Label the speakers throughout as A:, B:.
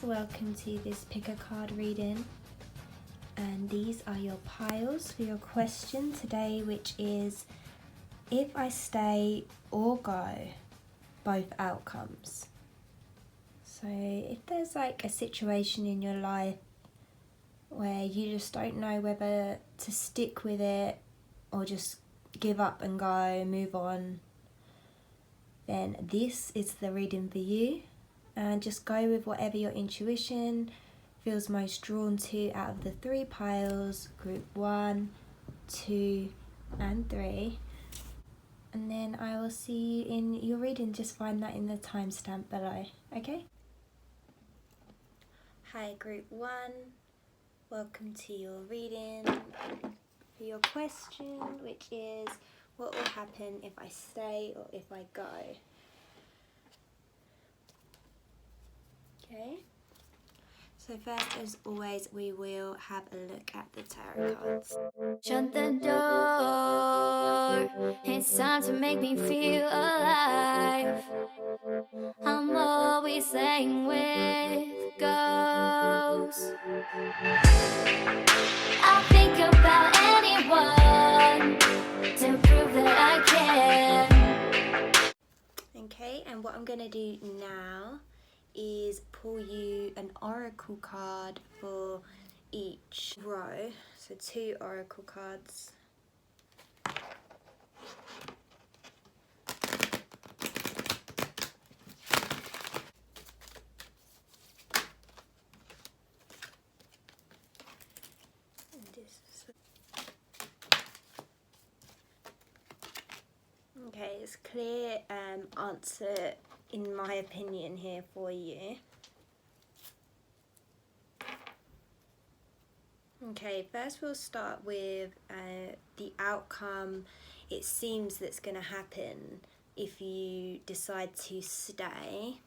A: Welcome to this pick a card reading, and these are your piles for your question today, which is if I stay or go, both outcomes. So if there's like a situation in your life where you just don't know whether to stick with it or just give up and go, move on, then this is the reading for you. And just go with whatever your intuition feels most drawn to out of the three piles, group 1, 2 and 3. And then I will see you in your reading. Just find that in the timestamp below, okay? Hi group 1, welcome to your reading for your question, which is what will happen if I stay or if I go? Okay, so first as always we will have a look at the tarot cards.
B: Shut the door, it's time to make me feel alive. I'm always playing with ghosts. I'll think about anyone to prove that I can.
A: Okay, and what I'm going to do now is pull you an oracle card for each row, so 2 oracle cards. Okay, it's clear answer in my opinion here for you. Okay, first we'll start with the outcome it seems that's going to happen if you decide to stay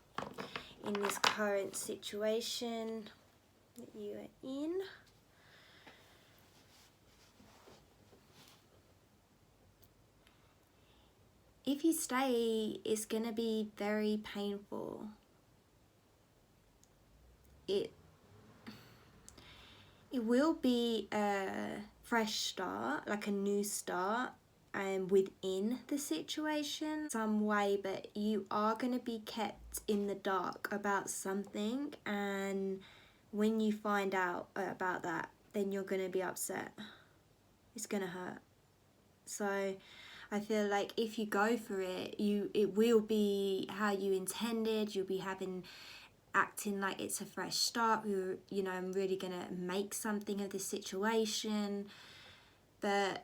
A: in this current situation that you are in. If you stay, it's going to be very painful. It will be a fresh start, like a new start, within the situation some way, but you are going to be kept in the dark about something, and when you find out about that, then you're going to be upset. It's going to hurt. So I feel like if you go for it, it will be how you intended. You'll be acting like it's a fresh start. You know, I'm really gonna make something of this situation. But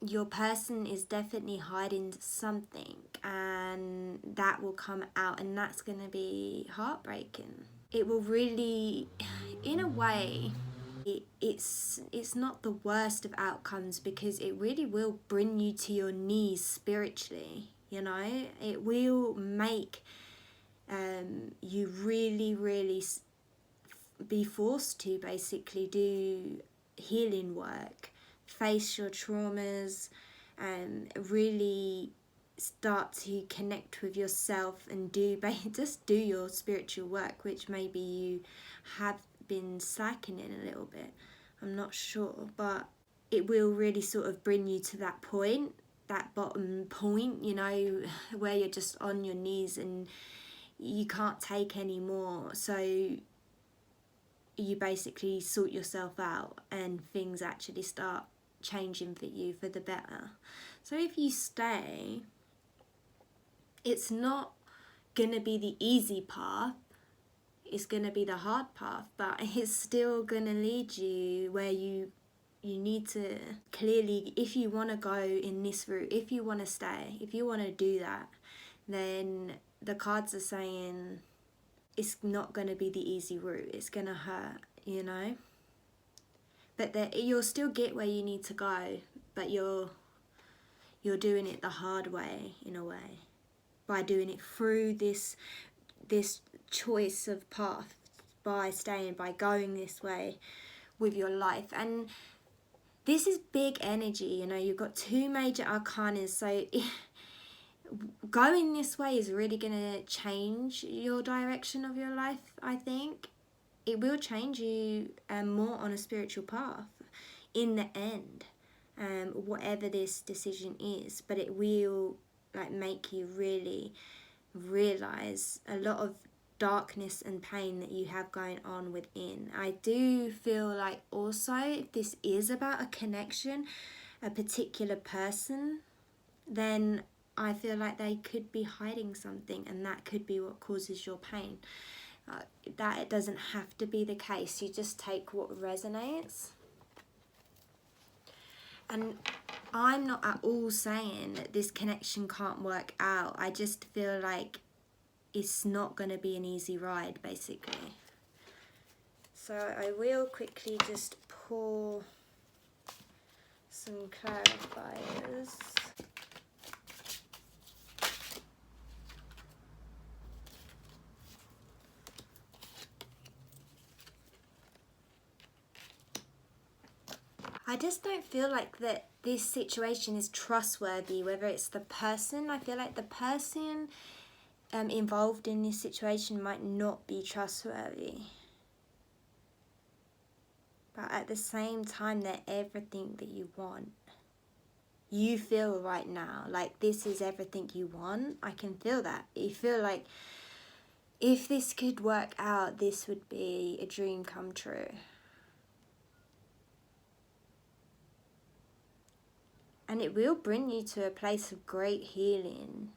A: your person is definitely hiding something, and that will come out, and that's gonna be heartbreaking. It will really, in a way, it's not the worst of outcomes, because it really will bring you to your knees spiritually. You know, it will make you really be forced to basically do healing work, face your traumas, and really start to connect with yourself and just do your spiritual work, which maybe you have been slacking in a little bit. I'm not sure, but it will really sort of bring you to that point, that bottom point, you know, where you're just on your knees and you can't take any more. So you basically sort yourself out and things actually start changing for you for the better. So if you stay, it's not gonna be the easy path, it's gonna be the hard path, but it's still gonna lead you where you need to. Clearly, if you want to go in this route, if you want to stay, if you want to do that, then the cards are saying it's not going to be the easy route. It's going to hurt, you know. But you'll still get where you need to go, but you're doing it the hard way, in a way, by doing it through this choice of path, by staying, by going this way with your life. And this is big energy, you know. You've got 2 major arcanas, so going this way is really going to change your direction of your life, I think. It will change you more on a spiritual path in the end, whatever this decision is. But it will like make you really realize a lot of darkness and pain that you have going on within. I do feel like also if this is about a connection, a particular person, then I feel like they could be hiding something, and that could be what causes your pain. That it doesn't have to be the case. You just take what resonates. And I'm not at all saying that this connection can't work out. I just feel like it's not going to be an easy ride, basically. So I will quickly just pour some clarifiers. I just don't feel like that this situation is trustworthy, whether it's the person. I feel like the person involved in this situation might not be trustworthy. But at the same time, they're everything that you want. You feel right now like this is everything you want. I can feel that. You feel like if this could work out, this would be a dream come true. And it will bring you to a place of great healing.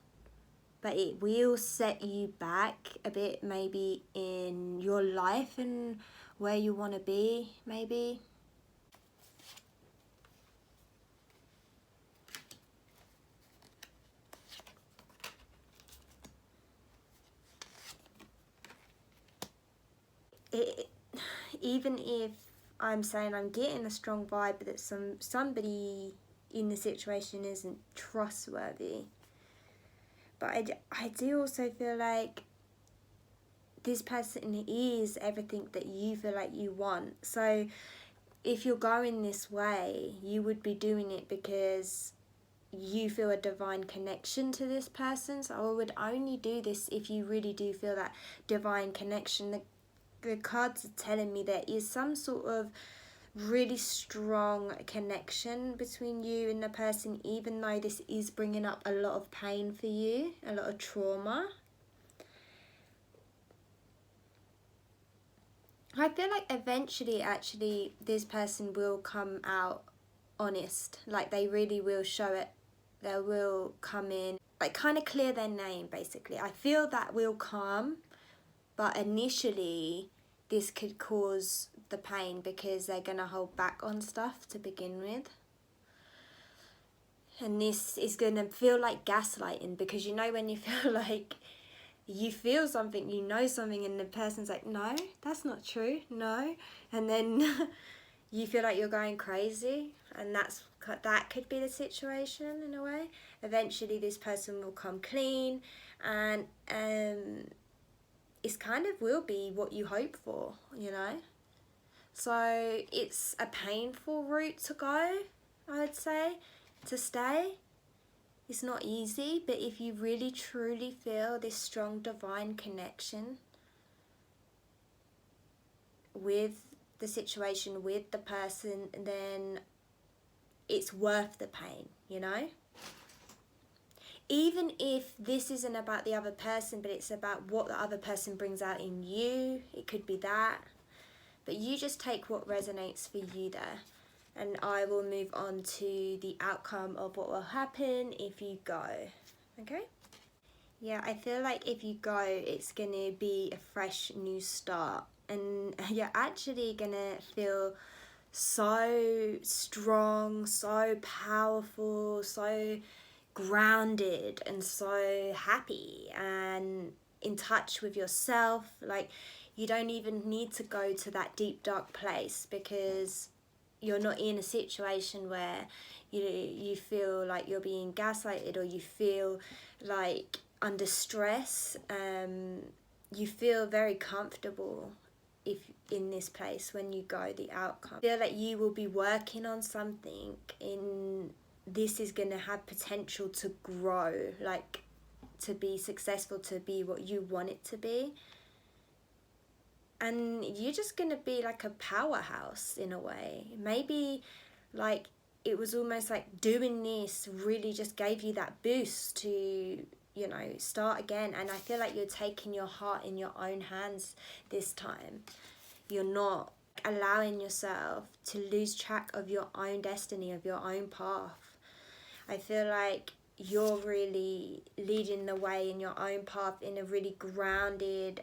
A: But it will set you back a bit, maybe in your life and where you want to be, maybe. Even if I'm saying I'm getting a strong vibe that somebody in the situation isn't trustworthy, but I do also feel like this person is everything that you feel like you want. So if you're going this way, you would be doing it because you feel a divine connection to this person. So I would only do this if you really do feel that divine connection. The cards are telling me there is some sort of really strong connection between you and the person, even though this is bringing up a lot of pain for you, a lot of trauma. I feel like eventually actually this person will come out honest, like they really will show it. They will come in, like kind of clear their name basically. I feel that will come, but initially this could cause the pain because they're going to hold back on stuff to begin with. And this is going to feel like gaslighting, because you know when you feel like you feel something, you know something, and the person's like, no, that's not true, no. And then you feel like you're going crazy, and that could be the situation in a way. Eventually this person will come clean, and it's kind of will be what you hope for, you know. So it's a painful route to go, I'd say, to stay. It's not easy, but if you really truly feel this strong divine connection with the situation, with the person, then it's worth the pain, you know? Even if this isn't about the other person, but it's about what the other person brings out in you, it could be that. But you just take what resonates for you there. And I will move on to the outcome of what will happen if you go. Okay? Yeah, I feel like if you go, it's going to be a fresh new start. And you're actually going to feel so strong, so powerful, so grounded, and so happy and in touch with yourself. Like, you don't even need to go to that deep dark place, because you're not in a situation where you feel like you're being gaslighted, or you feel like under stress. You feel very comfortable if in this place when you go, the outcome. I feel like you will be working on something this is going to have potential to grow, like to be successful, to be what you want it to be. And you're just going to be like a powerhouse in a way. Maybe like it was almost like doing this really just gave you that boost to, you know, start again. And I feel like you're taking your heart in your own hands this time. You're not allowing yourself to lose track of your own destiny, of your own path. I feel like you're really leading the way in your own path in a really grounded,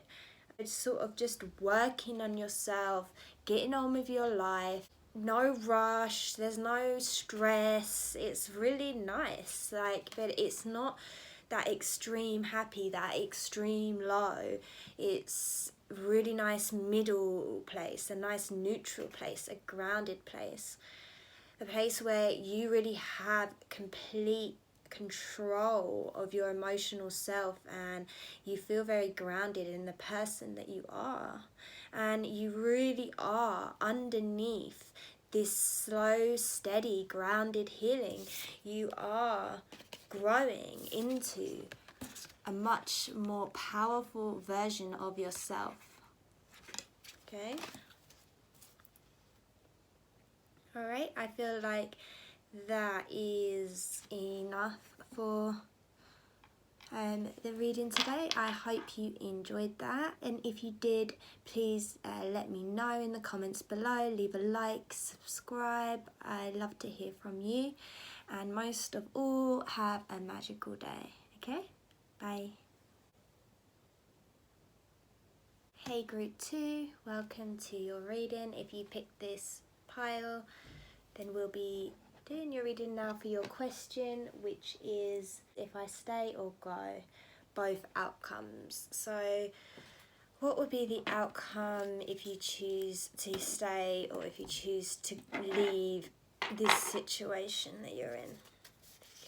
A: it's sort of just working on yourself, getting on with your life. No rush, there's no stress. It's really nice, like, but it's not that extreme happy, that extreme low. It's really nice middle place, a nice neutral place, a grounded place, a place where you really have complete control of your emotional self, and you feel very grounded in the person that you are, and you really are underneath this slow, steady, grounded healing. You are growing into a much more powerful version of yourself. Okay? Alright, I feel like that is enough for the reading today. I hope you enjoyed that, and if you did, please let me know in the comments below. Leave a like, subscribe. I love to hear from you, and most of all, have a magical day. Okay, bye. Hey group 2, welcome to your reading. If you picked this pile, then we'll be doing your reading now for your question, which is if I stay or go, both outcomes. So what would be the outcome if you choose to stay or if you choose to leave this situation that you're in?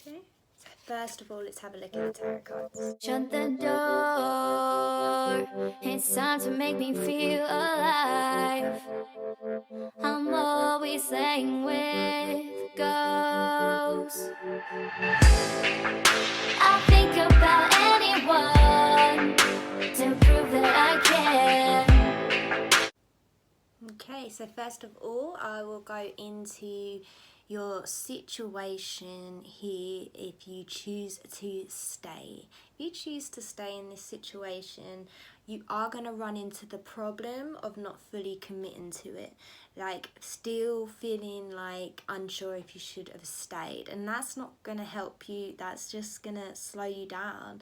A: Okay, so first of all, let's have a look at the tarot cards.
B: Shut the door. It's time to make me feel alive. I'm always laying with ghosts. I think about anyone to prove that I can.
A: Okay, so first of all, I will go into your situation here if you choose to stay. If you choose to stay in this situation, you are going to run into the problem of not fully committing to it, like still feeling like unsure if you should have stayed, and that's not going to help you. That's just going to slow you down.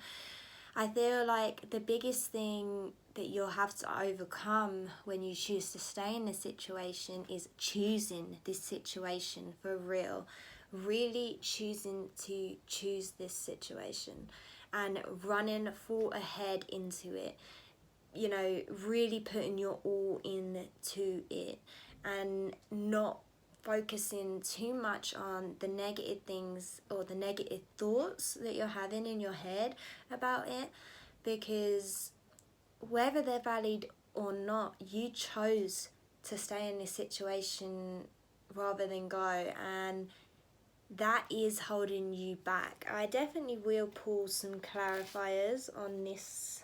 A: I feel like the biggest thing that you'll have to overcome when you choose to stay in this situation is choosing this situation for real. Really choosing to choose this situation and running full ahead into it. You know, really putting your all into it and not focusing too much on the negative things or the negative thoughts that you're having in your head about it, because whether they're valid or not, you chose to stay in this situation rather than go, and that is holding you back. I definitely will pull some clarifiers on this.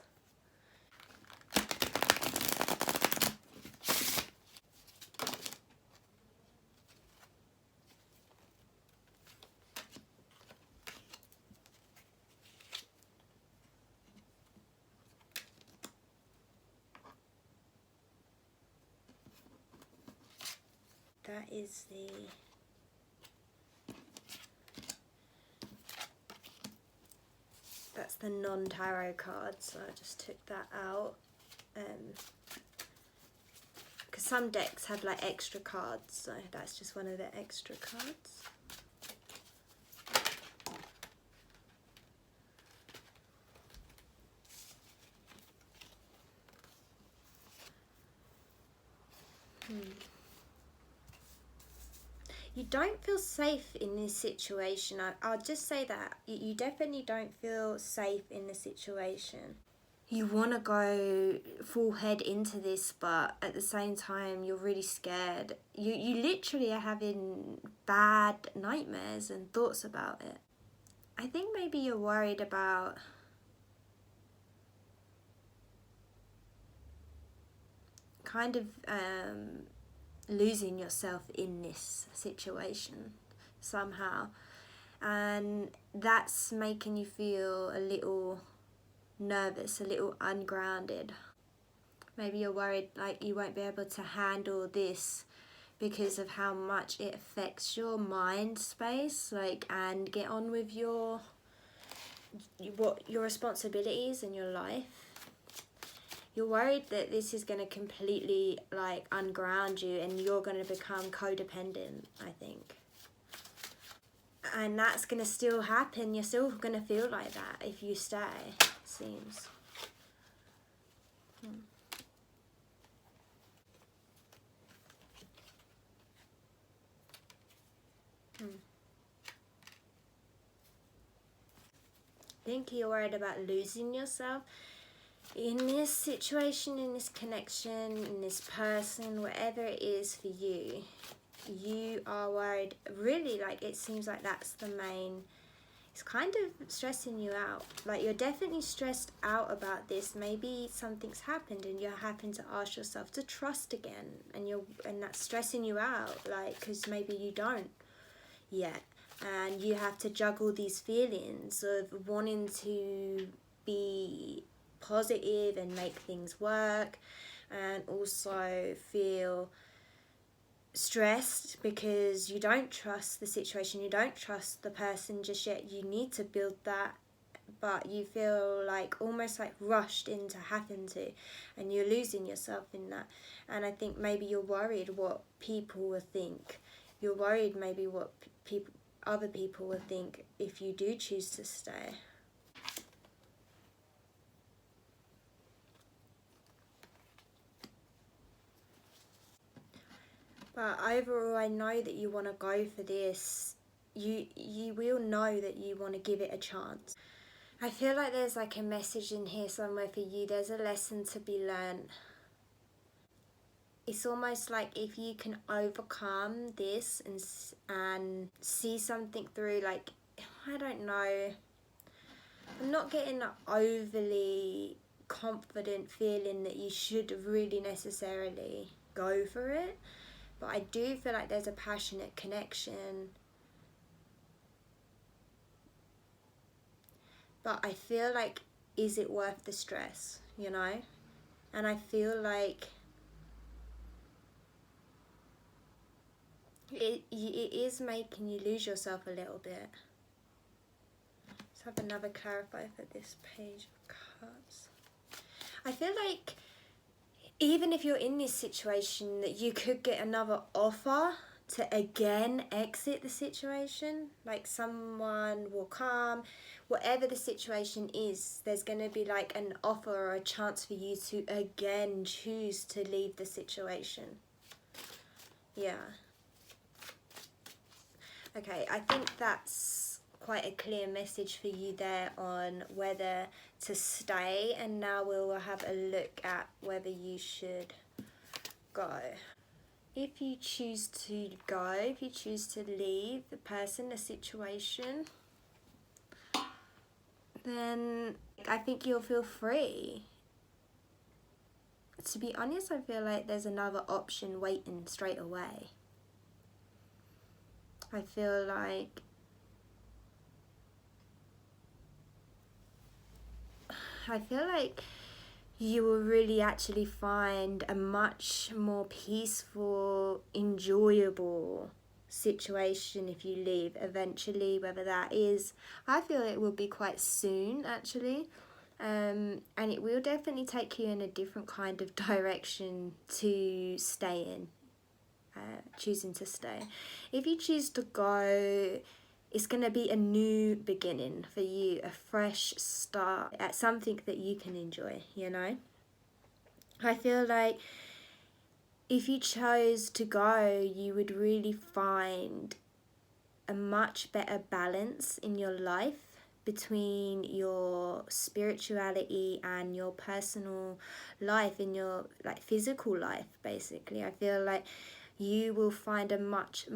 A: That is that's the non-tarot card, so I just took that out. Because some decks have like extra cards, so that's just one of the extra cards. You don't feel safe in this situation. I'll just say that. You definitely don't feel safe in the situation. You want to go full head into this, but at the same time, you're really scared. You literally are having bad nightmares and thoughts about it. I think maybe you're worried about kind of losing yourself in this situation somehow, and that's making you feel a little nervous, a little ungrounded. Maybe you're worried like you won't be able to handle this because of how much it affects your mind space, like, and get on with your responsibilities in your life. You're worried that this is going to completely like unground you and you're going to become codependent, I think. And that's going to still happen. You're still going to feel like that if you stay, it seems. I think you're worried about losing yourself in this situation, in this connection, in this person, whatever it is for you. You are worried, really, like it seems like that's the main, it's kind of stressing you out. Like you're definitely stressed out about this. Maybe something's happened and you're having to ask yourself to trust again, and that's stressing you out, like, because maybe you don't yet. And you have to juggle these feelings of wanting to be positive and make things work, and also feel stressed because you don't trust the situation, you don't trust the person just yet. You need to build that, but you feel like almost like rushed into having to, and you're losing yourself in that. And I think maybe you're worried what people will think. You're worried maybe what other people will think if you do choose to stay. But overall, I know that you want to go for this. You will know that you want to give it a chance. I feel like there's like a message in here somewhere for you. There's a lesson to be learned. It's almost like if you can overcome this and see something through, like, I don't know, I'm not getting an overly confident feeling that you should really necessarily go for it, but I do feel like there's a passionate connection. But I feel like, is it worth the stress, you know? And I feel like it is making you lose yourself a little bit. Let's have another clarifier for this page of cards. I feel like even if you're in this situation, that you could get another offer to again exit the situation. Like someone will come, whatever the situation is, there's going to be like an offer or a chance for you to again choose to leave the situation. Yeah. Okay, I think that's quite a clear message for you there on whether to stay, and now we'll have a look at whether you should go. If you choose to go, if you choose to leave the person, the situation, then I think you'll feel free. To be honest, I feel like there's another option waiting straight away. I feel like you will really actually find a much more peaceful, enjoyable situation if you leave eventually, whether that is, I feel it will be quite soon actually, and it will definitely take you in a different kind of direction to stay in. Choosing to stay. If you choose to go, it's going to be a new beginning for you, a fresh start at something that you can enjoy, you know? I feel like if you chose to go, you would really find a much better balance in your life between your spirituality and your personal life, in your like physical life basically. I feel like you will find a much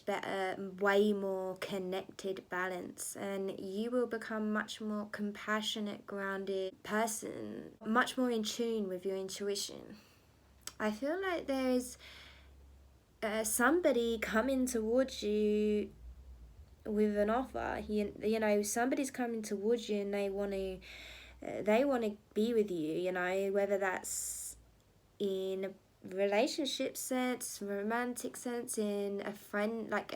A: better, way more connected balance, and you will become much more compassionate, grounded person, much more in tune with your intuition. I feel like there's somebody coming towards you with an offer. You know, somebody's coming towards you and they want to be with you, you know, whether that's in a relationship sense, romantic sense, in a friend, like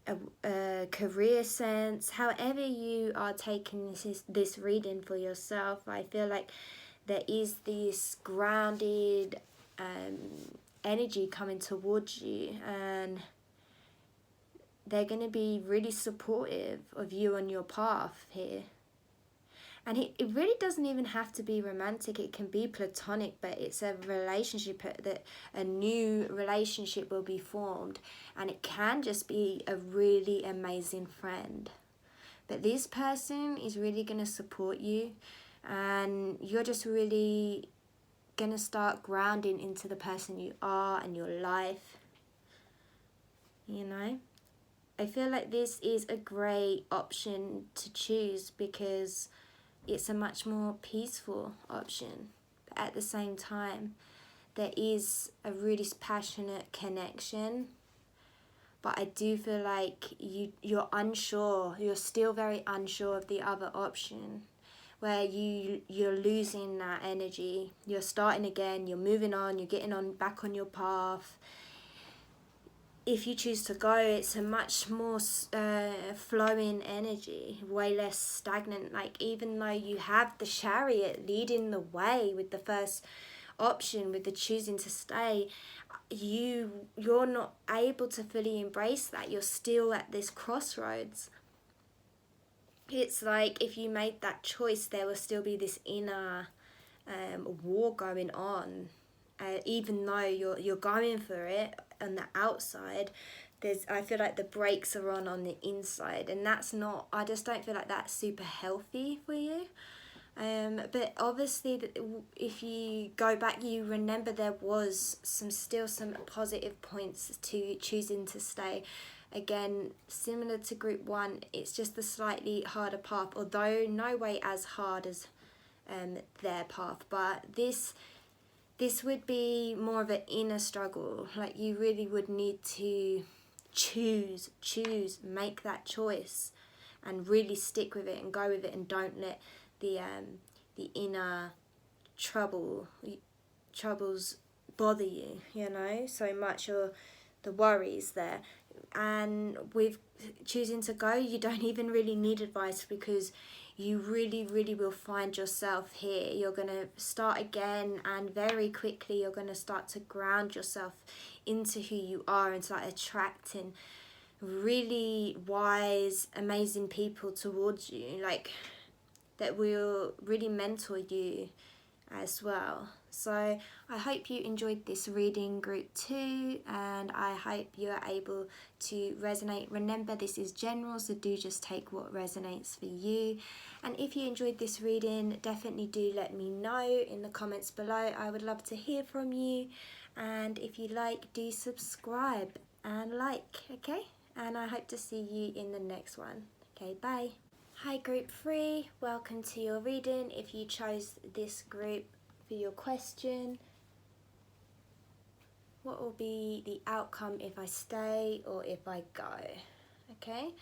A: a career sense, however you are taking this reading for yourself. I feel like there is this grounded energy coming towards you, and they're going to be really supportive of you on your path here. And it really doesn't even have to be romantic. It can be platonic, but it's a relationship that a new relationship will be formed. And it can just be a really amazing friend. But this person is really going to support you. And you're just really going to start grounding into the person you are and your life. You know? I feel like this is a great option to choose because it's a much more peaceful option. But at the same time, there is a really passionate connection. But I do feel like you're unsure. You're still very unsure of the other option, where you're losing that energy. You're starting again. You're moving on. You're getting on back on your path. If you choose to go, it's a much more flowing energy, way less stagnant. Like, even though you have the chariot leading the way with the first option, with the choosing to stay, you're not able to fully embrace that. You're still at this crossroads. It's like if you made that choice, there will still be this inner war going on. Even though you're going for it on the outside, I feel like the brakes are on the inside, and that's not. I just don't feel like that's super healthy for you. But obviously, if you go back, you remember there was some positive points to choosing to stay. Again, similar to group 1, it's just the slightly harder path, although no way as hard as their path. But this would be more of an inner struggle. Like, you really would need to choose, make that choice, and really stick with it and go with it, and don't let the inner troubles bother you, you know, so much, or the worries there. And with choosing to go, you don't even really need advice, because you really, really will find yourself here. You're going to start again, and very quickly you're going to start to ground yourself into who you are and start attracting really wise, amazing people towards you, like, that will really mentor you as well. So I hope you enjoyed this reading, group 2, and I hope you are able to resonate. Remember, this is general, so do just take what resonates for you. And if you enjoyed this reading, definitely do let me know in the comments below. I would love to hear from you. And if you like, do subscribe and like, okay? And I hope to see you in the next one. Okay, bye. Hi group 3, welcome to your reading. If you chose this group for your question, what will be the outcome if I stay or if I go? Okay,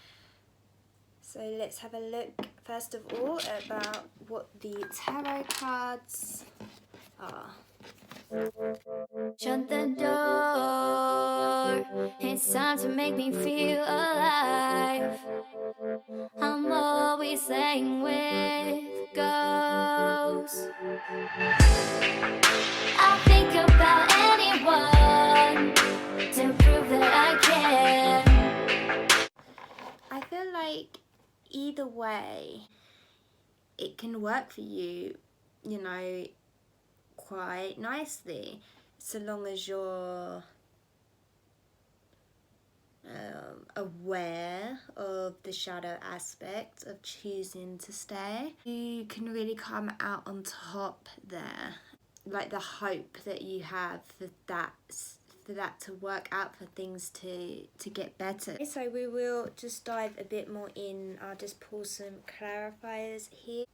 A: so let's have a look first of all about what the tarot cards are.
B: Shut the door. It's time to make me feel alive. I'm always laying with ghosts. I'll think about anyone to prove that I can.
A: I feel like either way, it can work for you, you know, quite nicely, so long as you're aware of the shadow aspect of choosing to stay. You can really come out on top there, like the hope that you have for that to work out, for things to get better. So we will just dive a bit more in. I'll just pull some clarifiers here.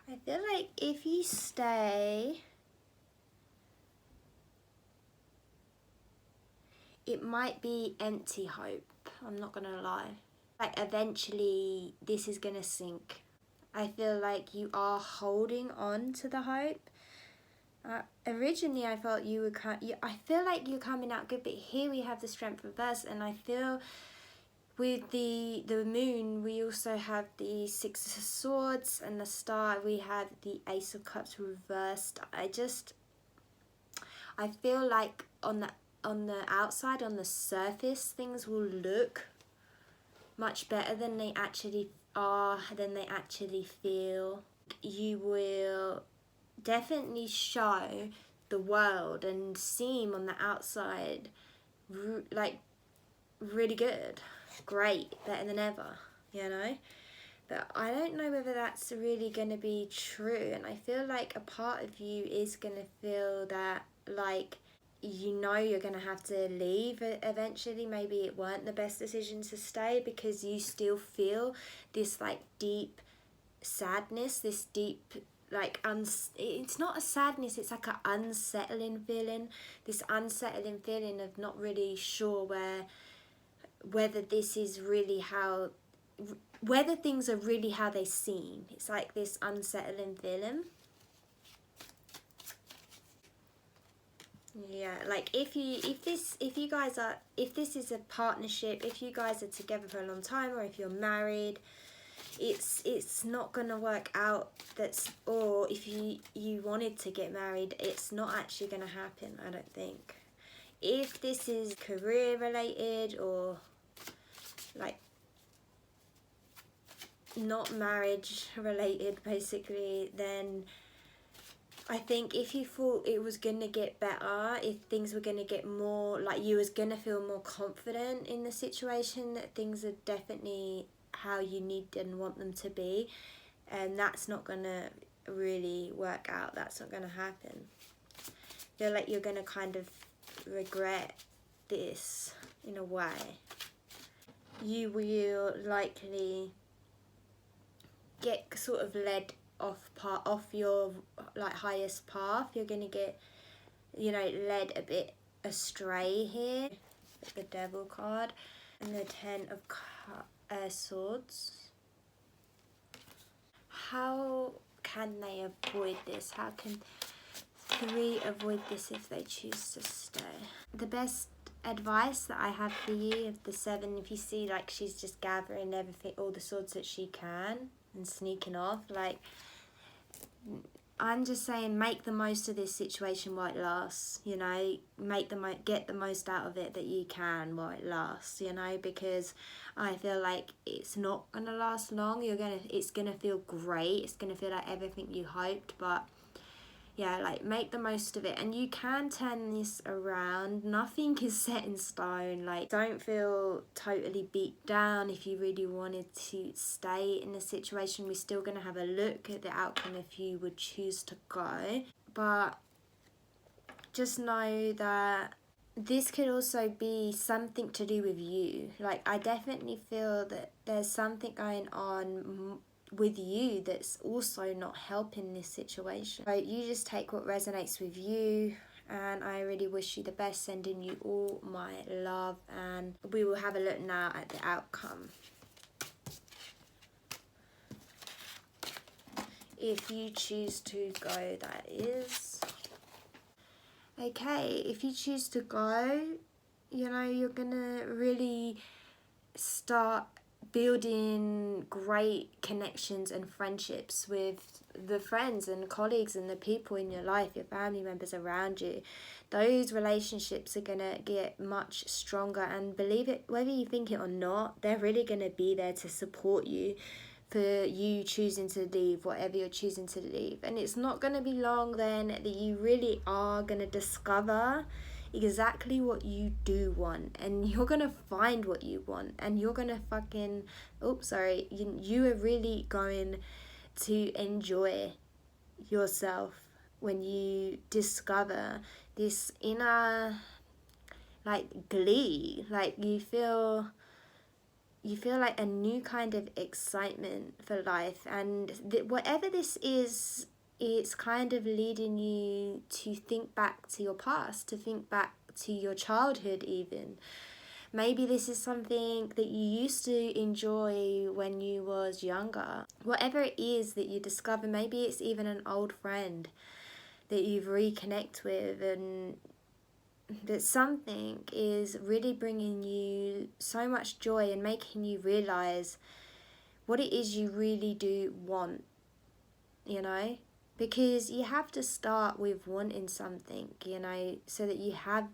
A: I feel like if you stay, it might be empty hope. I'm not gonna lie. Like eventually this is gonna sink. I feel like you are holding on to the hope. Originally I felt you were I feel like you're coming out good, but here we have the Strength reversed, and I feel with the moon we also have the Six of Swords, and the Star we have the Ace of Cups reversed. I feel like on the outside, on the surface, things will look much better than they actually are, than they actually feel. You will definitely show the world and seem on the outside like really good, great, better than ever, you know? But I don't know whether that's really going to be true, and I feel like a part of you is going to feel that, like, you know you're going to have to leave eventually. Maybe it weren't the best decision to stay, because you still feel this, like, deep sadness, this deep, like, it's not a sadness, it's like an unsettling feeling. This unsettling feeling of not really sure whether this is really how, whether things are really how they seem. It's like this unsettling feeling. Yeah, like if this is a partnership, if you guys are together for a long time, or if you're married, it's not gonna work out. Or if you wanted to get married, it's not actually gonna happen, I don't think. If this is career related, or like not marriage related basically, then I think if you thought it was gonna get better, if things were gonna get more, like you was gonna feel more confident in the situation, that things are definitely how you need and want them to be, and that's not gonna really work out. That's not gonna happen. I feel like you're gonna kind of regret this in a way. You will likely get sort of led off your, like, highest path. You're gonna get, you know, led a bit astray here. The Devil card and the Ten of Swords. How can they avoid this? How can 3 avoid this if they choose to stay? The best advice that I have for you, of the 7, if you see like she's just gathering everything, all the swords that she can, and sneaking off, like, I'm just saying, make the most of this situation while it lasts, you know, get the most out of it that you can while it lasts, you know, because I feel like it's not gonna last long. It's gonna feel great, it's gonna feel like everything you hoped, but yeah, like, make the most of it, and you can turn this around. Nothing is set in stone. Like, don't feel totally beat down if you really wanted to stay in the situation. We're still going to have a look at the outcome if you would choose to go, but just know that this could also be something to do with you. Like, I definitely feel that there's something going on with you that's also not helping this situation. So you just take what resonates with you, and I really wish you the best, sending you all my love, and we will have a look now at the outcome. If you choose to go, that is. Okay, if you choose to go, you know, you're gonna really start building great connections and friendships with the friends and colleagues and the people in your life, your family members around you. Those relationships are gonna get much stronger, and believe it, whether you think it or not, they're really gonna be there to support you for you choosing to leave, whatever you're choosing to leave. And it's not gonna be long then that you really are gonna discover exactly what you do want, and you're gonna find what you want, and you're gonna you are really going to enjoy yourself when you discover this inner, like, glee. Like, you feel you feel like a new kind of excitement for life, and whatever this is, it's kind of leading you to think back to your past, to think back to your childhood even. Maybe this is something that you used to enjoy when you was younger. Whatever it is that you discover, maybe it's even an old friend that you've reconnect with, and that something is really bringing you so much joy and making you realize what it is you really do want, you know? Because you have to start with wanting something, you know, so that you have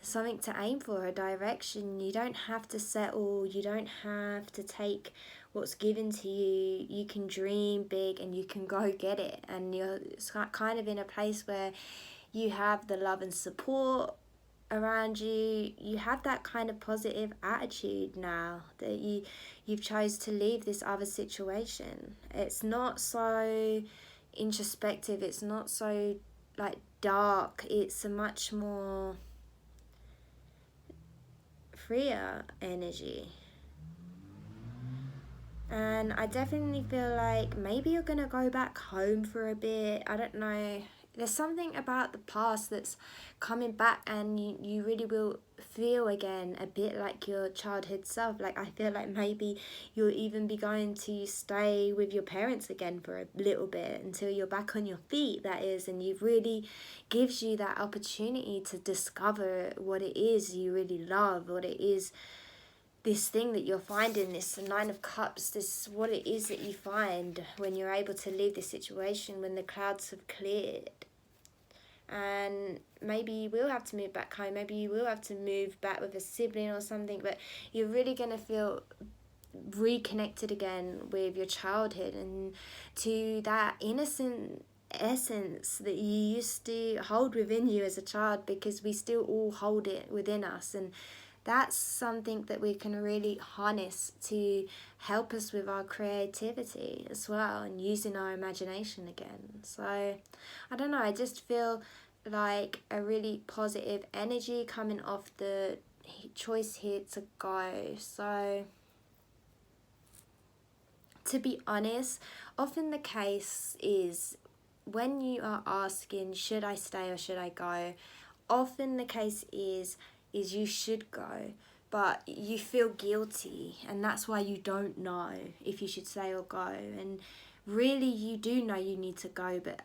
A: something to aim for, a direction. You don't have to settle, you don't have to take what's given to you. You can dream big and you can go get it, and you're kind of in a place where you have the love and support around you. You have that kind of positive attitude now that you've chose to leave this other situation. It's not so introspective, it's not so like dark, it's a much more freer energy. And I definitely feel like maybe you're gonna go back home for a bit. I don't know. There's something about the past that's coming back, and you really will feel again a bit like your childhood self. Like, I feel like maybe you'll even be going to stay with your parents again for a little bit until you're back on your feet, that is, and it really gives you that opportunity to discover what it is you really love, what it is, this thing that you're finding, this Nine of Cups, this what it is that you find when you're able to leave this situation, when the clouds have cleared. And maybe you will have to move back home, maybe you will have to move back with a sibling or something, but you're really going to feel reconnected again with your childhood and to that innocent essence that you used to hold within you as a child, because we still all hold it within us. And that's something that we can really harness to help us with our creativity as well, and using our imagination again. So I don't know, I just feel like a really positive energy coming off the choice here to go. So to be honest, often the case is when you are asking, should I stay or should I go? Often the case is you should go, but you feel guilty, and that's why you don't know if you should stay or go. And really you do know you need to go, but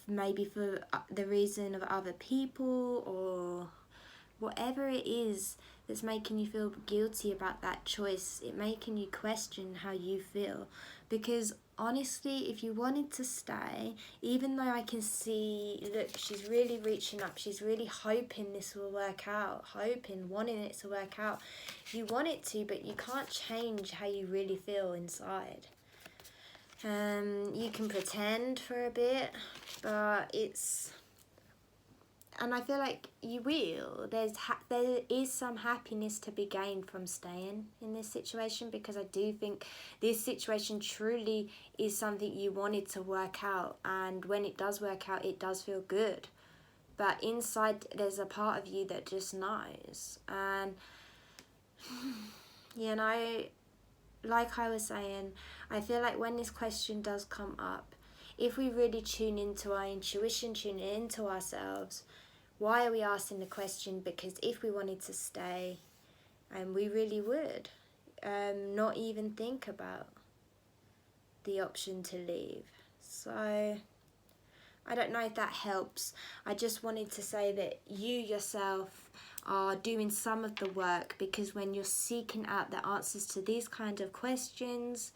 A: maybe for the reason of other people or whatever it is that's making you feel guilty about that choice, it making you question how you feel. Because honestly, if you wanted to stay, even though I can see, look, she's really reaching up, she's really hoping this will work out, hoping, wanting it to work out. You want it to, but you can't change how you really feel inside. You can pretend for a bit, but and I feel like you will. There is some happiness to be gained from staying in this situation, because I do think this situation truly is something you wanted to work out, and when it does work out, it does feel good. But inside, there's a part of you that just knows. And you know, like I was saying, I feel like when this question does come up, if we really tune into our intuition, tune into ourselves, why are we asking the question? Because if we wanted to stay, and we really would, not even think about the option to leave. So I don't know if that helps. I just wanted to say that you yourself are doing some of the work, because when you're seeking out the answers to these kind of questions,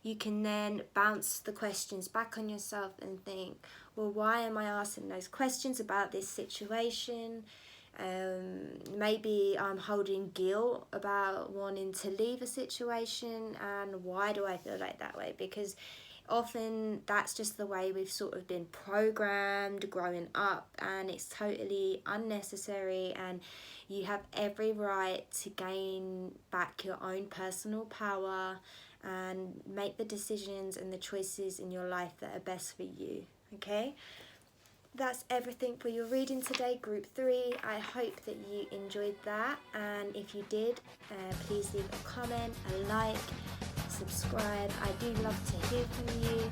A: you can then bounce the questions back on yourself and think, well, why am I asking those questions about this situation? Maybe I'm holding guilt about wanting to leave a situation, and why do I feel like that way? Because often that's just the way we've sort of been programmed growing up, and it's totally unnecessary, and you have every right to gain back your own personal power and make the decisions and the choices in your life that are best for you, okay? that's everything for your reading today, Group 3. I hope that you enjoyed that, and if you did, please leave a comment, a like, subscribe. I do love to hear from you.